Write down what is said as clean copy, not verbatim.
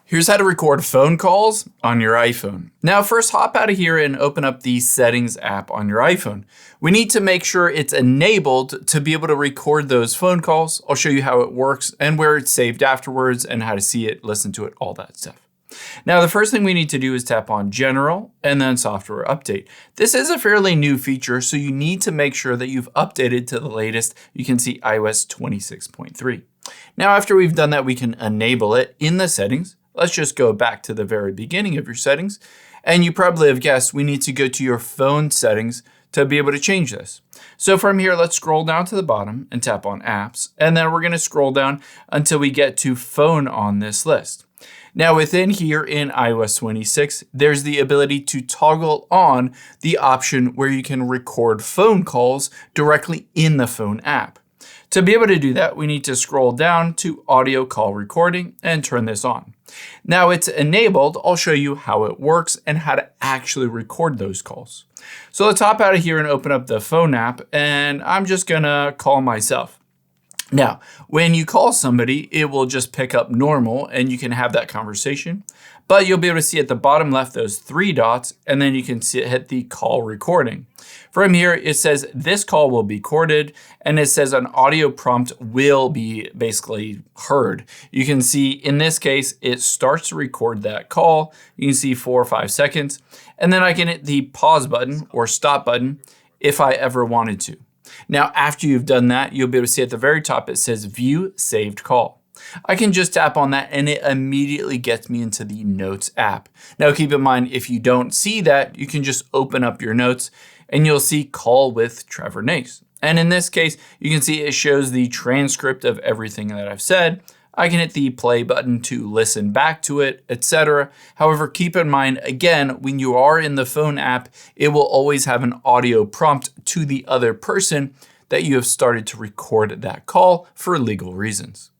Here's how to record phone calls on your iPhone. Now, first hop out of here and open up the Settings app on your iPhone. We need to make sure it's enabled to be able to record those phone calls. I'll show you how it works and where it's saved afterwards and how to see it, listen to it, all that stuff. Now, the first thing we need to do is tap on General and then Software Update. This is a fairly new feature, so you need to make sure that you've updated to the latest. You can see iOS 26.3. Now, after we've done that, we can enable it in the settings. Let's just go back to the very beginning of your settings. And you probably have guessed we need to go to your phone settings to be able to change this. So from here, let's scroll down to the bottom and tap on Apps. And then we're going to scroll down until we get to Phone on this list. Now within here in iOS 26, there's the ability to toggle on the option where you can record phone calls directly in the phone app. To be able to do that, we need to scroll down to Audio Call Recording and turn this on. Now it's enabled. I'll show you how it works and how to actually record those calls. So let's hop out of here and open up the phone app, and I'm just gonna call myself. Now, when you call somebody, it will just pick up normal and you can have that conversation, but you'll be able to see at the bottom left those three dots, and then you can hit the call recording. From here, it says this call will be recorded, and it says an audio prompt will be basically heard. You can see in this case, it starts to record that call. You can see 4 or 5 seconds, and then I can hit the pause button or stop button if I ever wanted to. Now, after you've done that, you'll be able to see at the very top, it says View Saved Call. I can just tap on that and it immediately gets me into the Notes app. Now, keep in mind, if you don't see that, you can just open up your notes and you'll see Call with Trevor Nace. And in this case, you can see it shows the transcript of everything that I've said. I can hit the play button to listen back to it, etc. However, keep in mind, again, when you are in the phone app, it will always have an audio prompt to the other person that you have started to record that call for legal reasons.